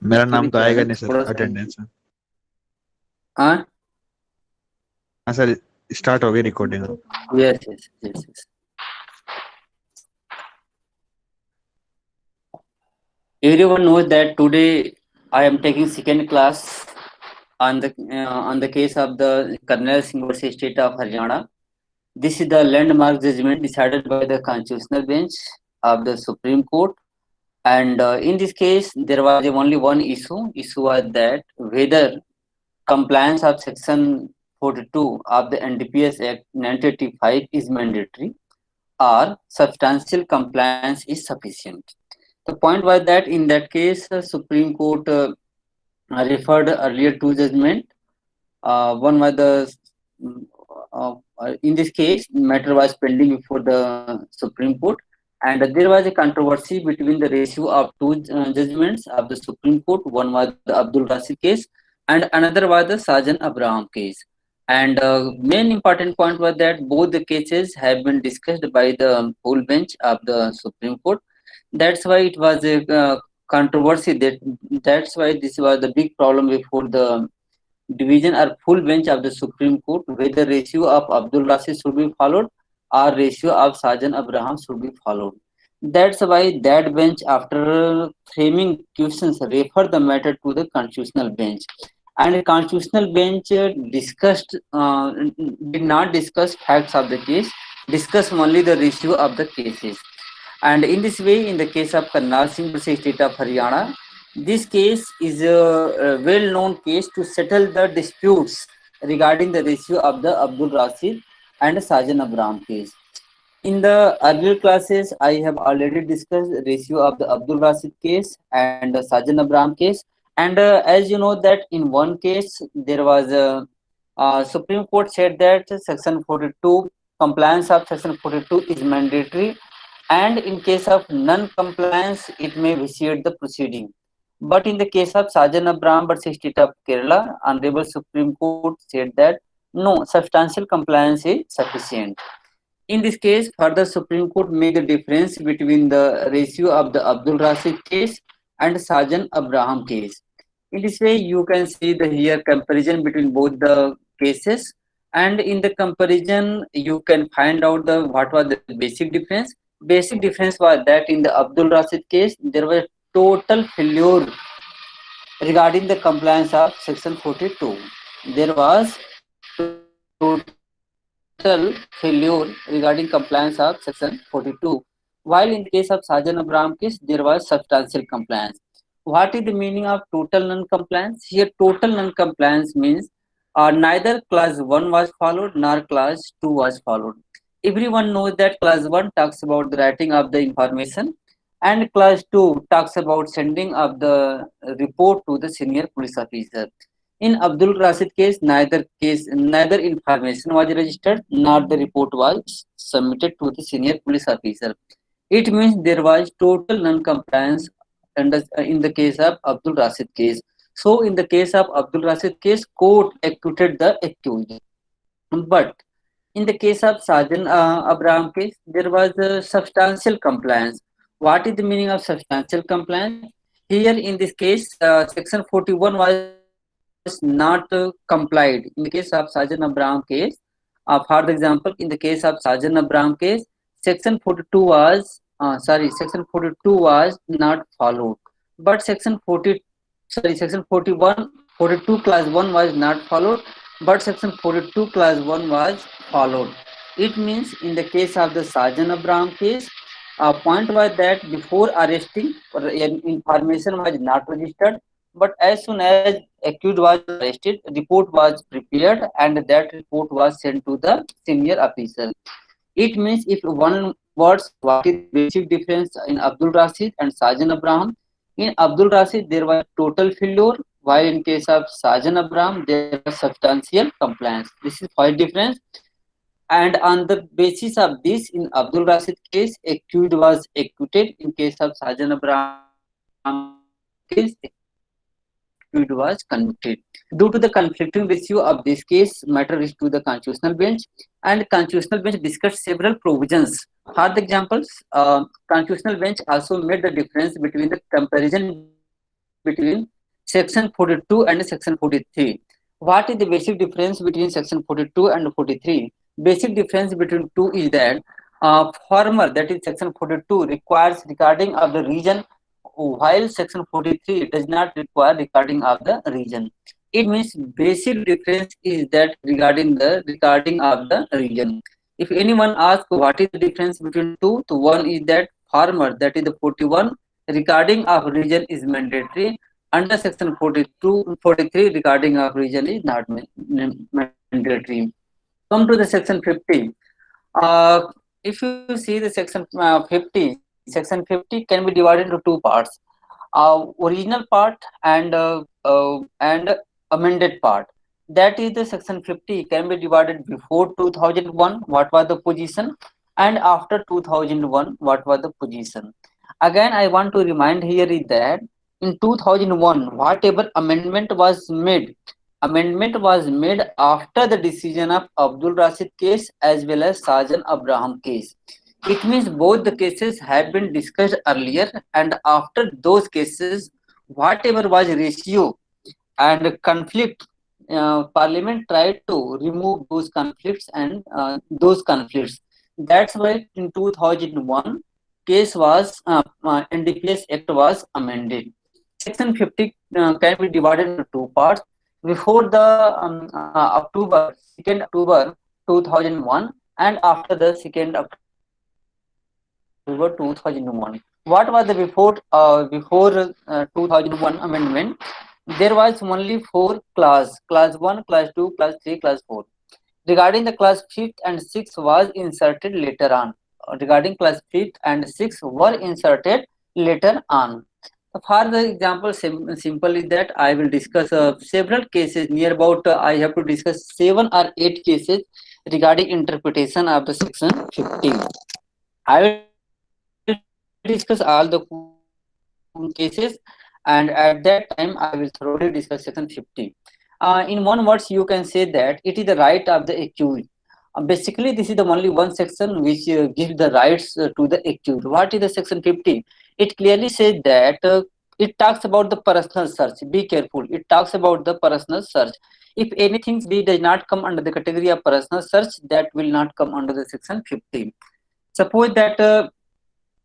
मेरा पूरी नाम तो क्या आएगा है नहीं सर थोड़ा सा। अटेंडेंस में। हाँ। हाँ सर, स्टार्ट हो गई recording. Yes yes yes yes. Everyone knows that today I am taking second class on the case of the Karnal Singh versus State of Haryana. This is the landmark judgment decided by the Constitutional Bench of the Supreme Court. And in this case, there was only one issue. Issue was that whether compliance of Section 42 of the NDPS Act 1985 is mandatory or substantial compliance is sufficient. The point was that in that case, Supreme Court referred earlier two judgment. One was the in this case matter was pending before the Supreme Court, and there was a controversy between the ratio of two judgments of the Supreme Court. One was the Abdul Rashid case, and another was the Sajan Abraham case. And main important point was that both the cases have been discussed by the full bench of the Supreme Court. That's why it was a controversy. That's why this was the big problem before the division or full bench of the Supreme Court, whether ratio of Abdul Rashid should be followed or ratio of Sajan Abraham should be followed. That's why that bench, after framing questions, referred the matter to the constitutional bench. And the constitutional bench did not discuss facts of the case, discuss only the ratio of the cases. And in this way, in the case of Karnal Singh versus State of Haryana, this case is a well-known case to settle the disputes regarding the ratio of the Abdul Rashid and Sajan Abraham case. In the earlier classes, I have already discussed the ratio of the Abdul Rashid case and the Sajan Abraham case. And as you know that in one case, there was a Supreme Court said that Section 42, compliance of Section 42 is mandatory, and in case of non-compliance, it may vitiate the proceeding. But in the case of Sajan Abraham versus State of Kerala, Honorable Supreme Court said that no, substantial compliance is sufficient. In this case, further Supreme Court made the difference between the ratio of the Abdul Rashid case and Sajan Abraham case. In this way, you can see the here comparison between both the cases, and in the comparison, you can find out the what was the basic difference. Basic difference was that in the Abdul Rashid case, there was total failure regarding the compliance of Section 42. There was total failure regarding compliance of Section 42. While in the case of Sajan Abraham case, there was substantial compliance. What is the meaning of total non-compliance? Here, total non-compliance means neither clause 1 was followed nor clause 2 was followed. Everyone knows that clause 1 talks about the writing of the information, and clause 2 talks about sending of the report to the senior police officer. In Abdul Rashid case, neither information was registered nor the report was submitted to the senior police officer. It means there was total non-compliance in the case of Abdul Rashid case. So, in the case of Abdul Rashid case, court acquitted the accused. But in the case of Sajan Abraham case, there was a substantial compliance. What is the meaning of substantial compliance? Here in this case, Section 41 was not complied. In the case of Sajan Abraham case, for the example, in the case of Sajan Abraham case, Section 42 was Section 42 was not followed, but Section 41, 42 clause 1 was not followed, but Section 42 clause 1 was followed. It means in the case of the Sajan Abraham case, point was that before arresting, information was not registered, but as soon as accused was arrested, report was prepared and that report was sent to the senior officer. It means if one words, what is the basic difference in Abdul Rashid and Sajan Abraham? In Abdul Rashid, there was total failure, while in case of Sajan Abraham, there was substantial compliance. This is quite difference. And on the basis of this, in Abdul Rashid case, accused was acquitted. In case of Sajan Abraham case, accused was convicted. Due to the conflicting ratio of this case, matter reached to the constitutional bench, and constitutional bench discussed several provisions. For the examples, constitutional bench also made the difference between the comparison between the ratio of between section 42 and section 43. What is the basic difference between section 42 and 43? Basic difference between two is that former, that is section 42, requires recording of the region, while section 43 does not require recording of the region. It means basic difference is that regarding the recording of the region. If anyone asks what is the difference between two, so one is that farmer, that is the 41, recording of region is mandatory. Under section 42, 43, recording of region is not mandatory. Come to the section 50. If you see the section 50, section 50 can be divided into two parts: original part and amended part. That is the section 50 can be divided before 2001, what was the position, and after 2001, what was the position. Again, I want to remind here is that in 2001, whatever amendment was made after the decision of Abdul Rashid case as well as Sajan Abraham case. It means both the cases have been discussed earlier, and after those cases, whatever was ratio and conflict, Parliament tried to remove those conflicts and those conflicts. That's why in 2001, case was NDPS Act was amended. Section 50 can be divided into two parts. Before the October 2nd October 2001 and after the 2nd October 2001. What was the before 2001 amendment? There was only four class 1, class 2, class 3, class 4. Regarding the class 5th and 6th was inserted later on. Regarding class 5th and 6th were inserted later on. For the example, simple is that I will discuss several cases. Near about I have to discuss 7 or 8 cases regarding interpretation of the section 50. I will discuss all the cases, and at that time I will thoroughly discuss section 50. In one words, you can say that it is the right of the accused. Basically, this is the only one section which gives the rights to the accused. What is the section 50? It clearly says that it talks about the personal search. Be careful. It talks about the personal search. If anything does not come under the category of personal search, that will not come under the section 50. Suppose that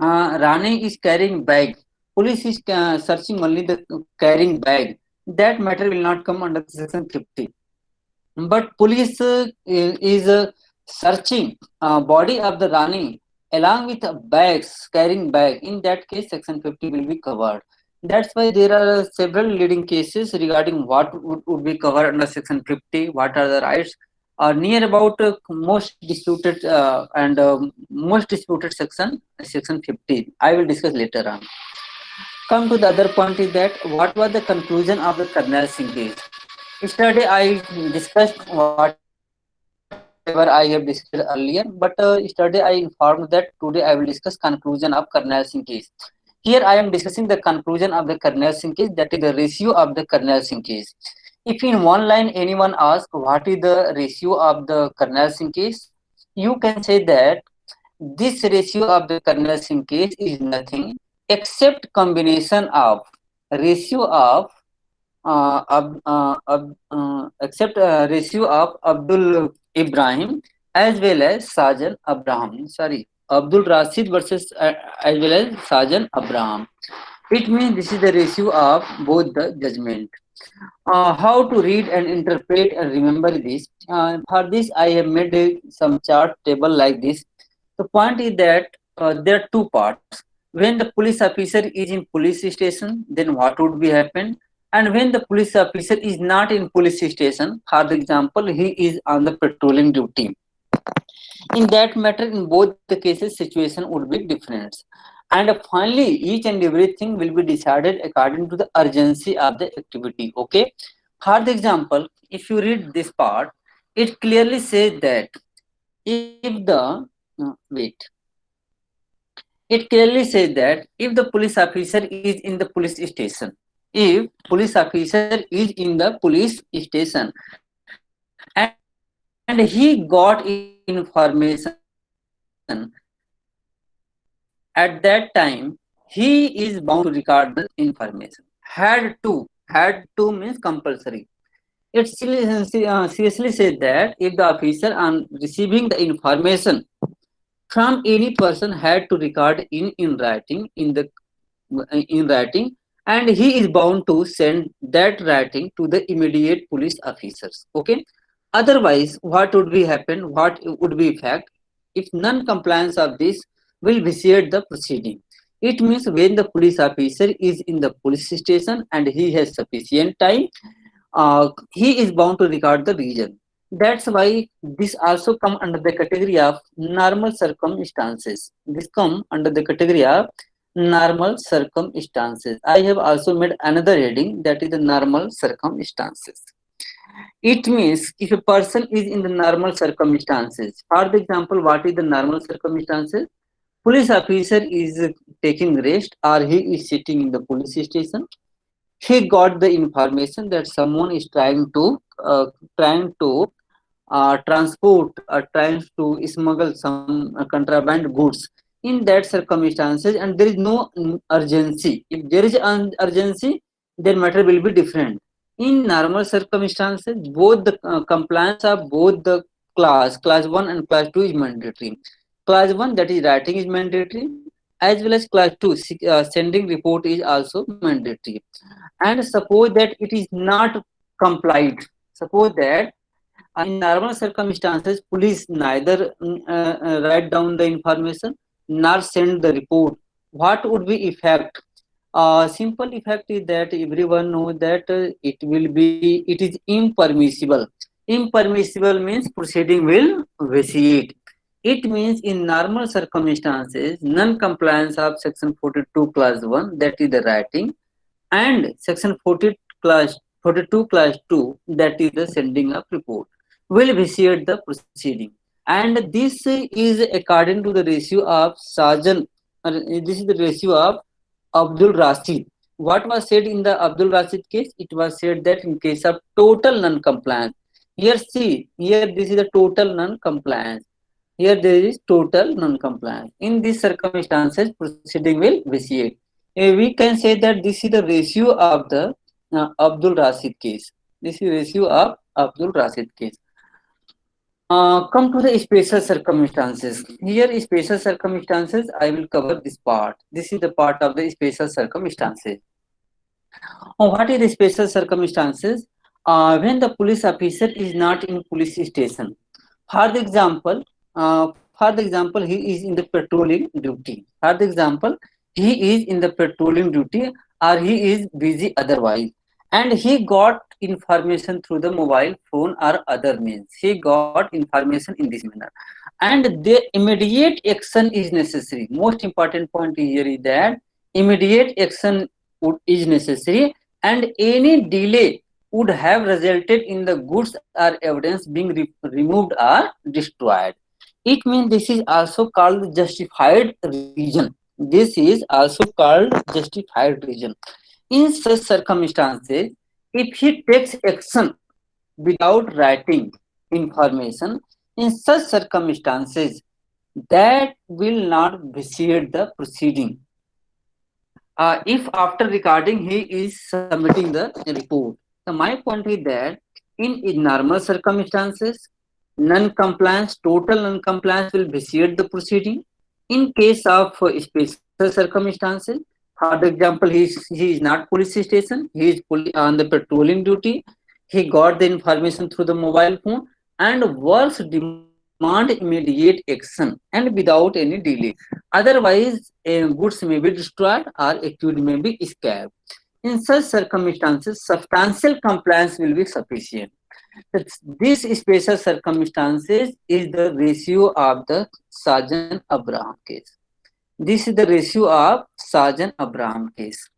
Rani is carrying bag. Police is searching only the carrying bag. That matter will not come under section 50. But police is searching body of the Rani along with bags, carrying bag. In that case, section 50 will be covered. That's why there are several leading cases regarding what would be covered under section 50, what are the rights. Near about most disputed section 50. I will discuss later on. Come to the other point is that what was the conclusion of the Karnal Singh case? Yesterday I discussed whatever I have discussed earlier, but yesterday I informed that today I will discuss conclusion of Karnal Singh case. Here I am discussing the conclusion of the Karnal Singh case, that is the ratio of the Karnal Singh case. If in one line anyone asks what is the ratio of the Karnal Singh case, you can say that this ratio of the Karnal Singh case is nothing except combination of ratio of ratio of Abdul Ibrahim as well as Sajan Abraham. Sorry, Abdul Rashid versus as well as Sajan Abraham. It means this is the ratio of both the judgment. How to read and interpret and remember this? For this, I have made some chart table like this. The point is that there are two parts. When the police officer is in police station, then what would be happen? And when the police officer is not in police station, for example, he is on the patrolling duty. In that matter, in both the cases, situation would be different. And finally, each and everything will be decided according to the urgency of the activity. Okay. For example, if you read this part, it clearly says that if the it clearly says that if the police officer is in the police station, if police officer is in the police station and he got information, at that time he is bound to record the information. Had to means compulsory. It seriously said that if the officer on receiving the information from any person had to record in writing, and he is bound to send that writing to the immediate police officers. Okay. Otherwise, what would be happen? What would be fact if non-compliance of this will vitiate the proceeding? It means when the police officer is in the police station and he has sufficient time, he is bound to record the reason. That's why this also come under the category of normal circumstances. This come under the category of normal circumstances. I have also made another heading, that is the normal circumstances. It means if a person is in the normal circumstances, for the example, what is the normal circumstances? Police officer is taking rest or he is sitting in the police station. He got the information that someone is trying to transport or trying to smuggle some contraband goods. In that circumstances, and there is no urgency. If there is an urgency, then matter will be different. In normal circumstances, both the compliance of both the class 1 and class 2 is mandatory. Class 1, that is writing, is mandatory, as well as class 2, sending report is also mandatory. And suppose that it is not complied, suppose that in normal circumstances police neither write down the information nor send the report, what would be effect? Simple effect is that everyone knows that it is impermissible. Impermissible means proceeding will vitiate. It means in normal circumstances, non-compliance of section 42 clause 1, that is the writing, and section 42 class 2, that is the sending of report, will vitiate the proceeding. And this is according to the ratio of Sajan. This is the ratio of Abdul Rashid. What was said in the Abdul Rashid case? It was said that in case of total non-compliance, here see, here this is the total non-compliance. Here there is total non-compliance. In these circumstances, proceeding will vitiate. We can say that this is the ratio of the Abdul Rashid case. This is ratio of Abdul Rashid case. Come to the special circumstances. Here, special circumstances, I will cover this part. This is the part of the special circumstances. What is the special circumstances? When the police officer is not in police station. For the example, he is in the patrolling duty. For the example, he is in the patrolling duty or he is busy otherwise, and he got information through the mobile phone or other means. He got information in this manner, and the immediate action is necessary. Most important point here is that immediate action is necessary, and any delay would have resulted in the goods or evidence being removed or destroyed. It means this is also called justified reason. This is also called justified reason. In such circumstances, if he takes action without writing information, in such circumstances, that will not vitiate the proceeding. If after recording he is submitting the report. So my point is that in normal circumstances, non-compliance, total non-compliance will vitiate the proceeding. In case of special circumstances, for example, he is not police station, he is on the patrolling duty, he got the information through the mobile phone, and works demand immediate action and without any delay. Otherwise, goods may be destroyed or accused may be escaped. In such circumstances, substantial compliance will be sufficient. This special circumstances is the ratio of the Sajan Abraham case. This is the ratio of Sajan Abraham case.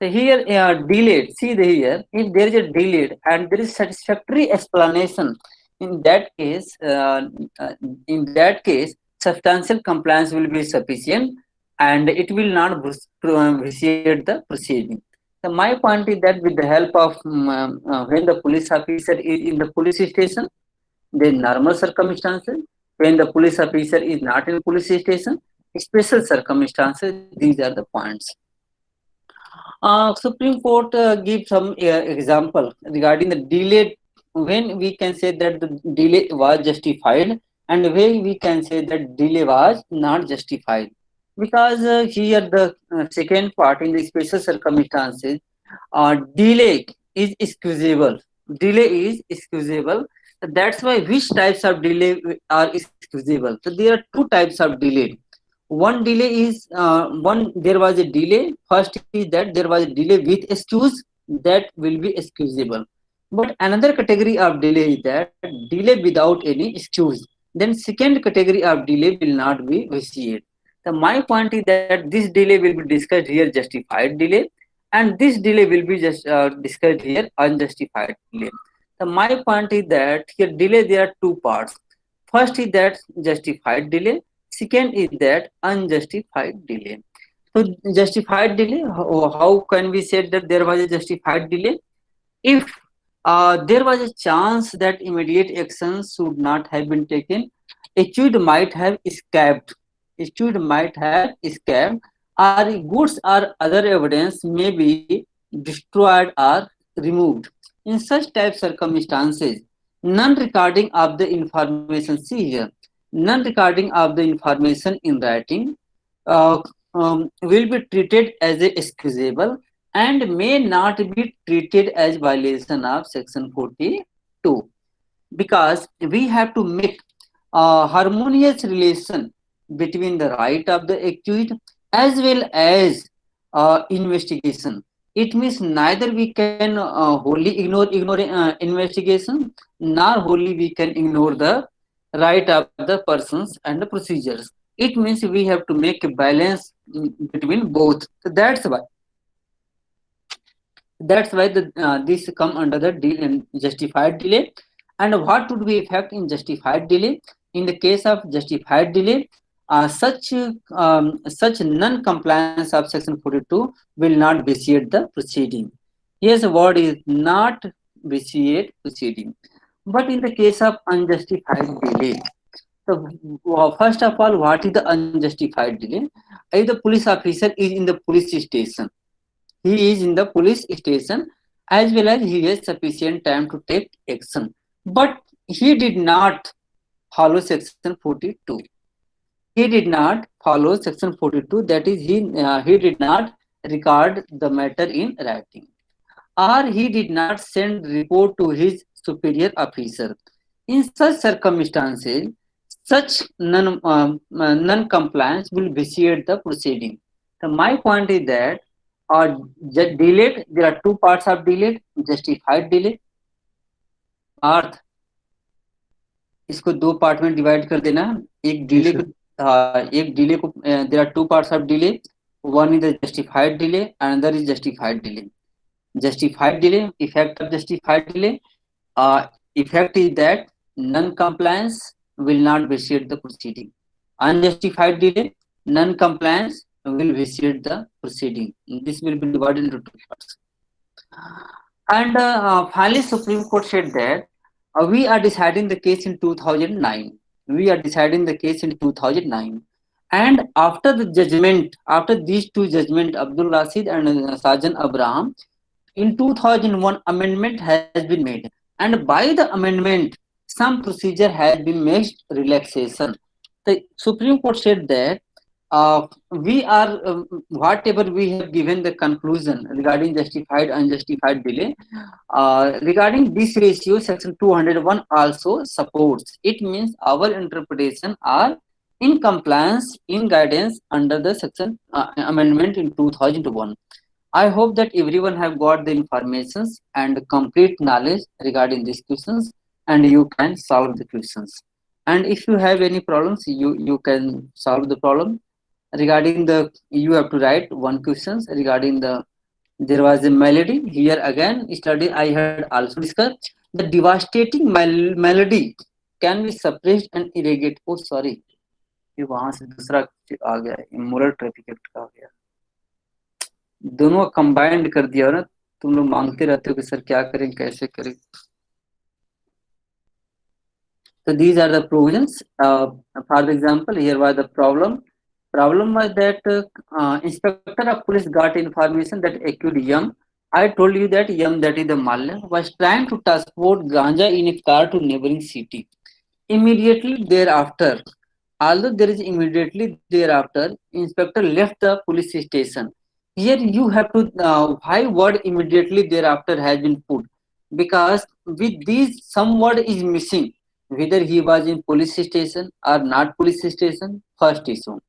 So here delayed. See here, if there is a delayed and there is satisfactory explanation, in that case, substantial compliance will be sufficient and it will not vitiate the proceeding. So my point is that with the help of when the police officer is in the police station, then normal circumstances. When the police officer is not in police station, special circumstances. These are the points. Supreme Court gives some example regarding the delay, when we can say that the delay was justified and when we can say that delay was not justified. Because here the second part, in the special circumstances, delay is excusable. Delay is excusable. That's why which types of delay are excusable? So there are two types of delay. One delay is there was a delay. First is that there was a delay with excuse, that will be excusable. But another category of delay is that delay without any excuse. Then second category of delay will not be vitiated. So my point is that this delay will be discussed here justified delay, and this delay will be just discussed here unjustified delay. So my point is that here delay, there are two parts. First is that justified delay. Second is that unjustified delay. So justified delay, how can we say that there was a justified delay? If there was a chance that immediate action should not have been taken, accused might have escaped. Accused might have escaped, or goods or other evidence may be destroyed or removed. In such type circumstances, non-recording of the information, see here, non-recording of the information in writing uh, will be treated as a excusable and may not be treated as violation of section 42, because we have to make a harmonious relation between the right of the accused as well as investigation. It means neither we can wholly ignore investigation, nor wholly we can ignore the right of the persons and the procedures. It means we have to make a balance between both. So that's why this come under the justified delay. And what would be effect in justified delay? In the case of justified delay, such non-compliance of section 42 will not vitiate the proceeding. Yes, the word is not vitiate proceeding. But in the case of unjustified delay, so first of all, what is the unjustified delay? If the police officer is in the police station, he is in the police station, as well as he has sufficient time to take action, but he did not follow section 42. He did not follow section 42, that is he did not record the matter in writing, or he did not send report to his superior officer. In such circumstances, such non-compliance will vitiate the proceeding. So my point is that delayed, there are two parts of delayed: justified delay। अर्थ इसको दो part में divide कर देना। एक delay को there are two parts of delay, one is the justified delay, another is justified delay. Justified delay, effect of justified delay, effect is that non-compliance will not vitiate the proceeding. Unjustified delay, non-compliance will vitiate the proceeding. This will be divided into two parts. And finally, Supreme Court said that we are deciding the case in 2009. We are deciding the case in 2009. And after the judgment, after these two judgments, Abdul Rashid and Sajan Abraham, in 2001, amendment has been made. And by the amendment, some procedure has been made relaxation. The Supreme Court said that we are whatever we have given the conclusion regarding justified unjustified delay, regarding this ratio, section 201 also supports. It means our interpretation are in compliance, in guidance under the section amendment in 2001. I hope that everyone have got the informations and complete knowledge regarding these questions, and you can solve the questions. And if you have any problems, you can solve the problem. Regarding the, you have to write one questions regarding the, there was a melody. Here again, study I had also discussed the devastating melody can be suppressed and irrigate. Oh sorry, ये वहां से दूसरा आ गया, immoral traffic act का आ गया, दोनों combined कर दिया ना। तुम लोग मांगते रहते हो कि सर क्या करें कैसे करें। So these are the provisions. For the example, here was the problem Problem was that inspector of police got information that accused Yam. I told you that Yam, that is the Malya, was trying to transport ganja in a car to neighboring city. Immediately thereafter, although there is immediately thereafter, inspector left the police station. Here you have to why word immediately thereafter has been put, because with these some word is missing, whether he was in police station or not police station. First issue.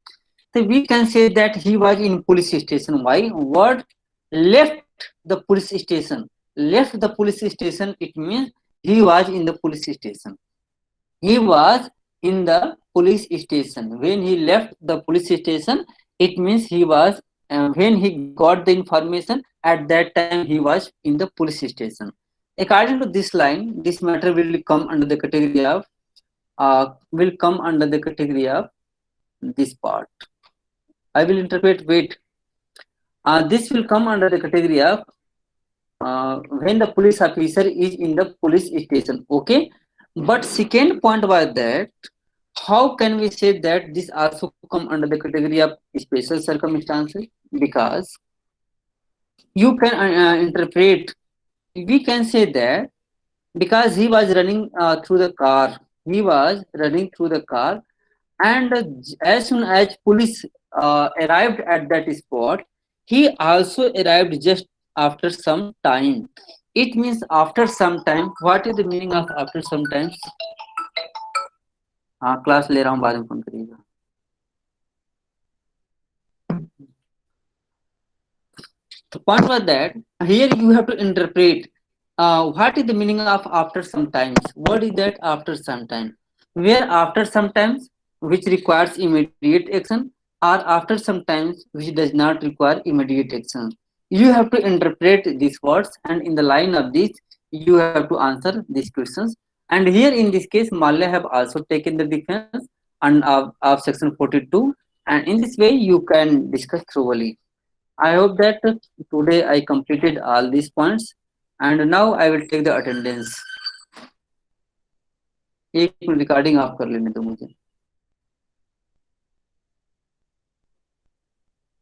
So we can say that he was in police station. Why? Word left the police station. Left the police station. It means he was in the police station. He was in the police station. When he left the police station, it means he was, when he got the information, at that time he was in the police station. According to this line, this matter will come under the category of, this part. I will interpret, wait. This will come under the category of when the police officer is in the police station. Okay. But second point was that how can we say that this also come under the category of special circumstances? Because you can interpret, we can say that because he was running through the car, he was running through the car, and as soon as police arrived at that spot, he also arrived just after some time. It means after some time. What is the meaning of after some time? हाँ class ले रहा हूँ, बाद में phone करिएगा. The point was that here you have to interpret what is the meaning of after sometimes. What is that after sometime? Where after sometimes, which requires immediate action, or after sometimes, which does not require immediate action. You have to interpret these words, and in the line of this, you have to answer these questions. And here in this case, Malya have also taken the defense and of section 42, and in this way you can discuss thoroughly. I hope that today I completed all these points, and now I will take the attendance. एक minute recording of कर लेने दो मुझे.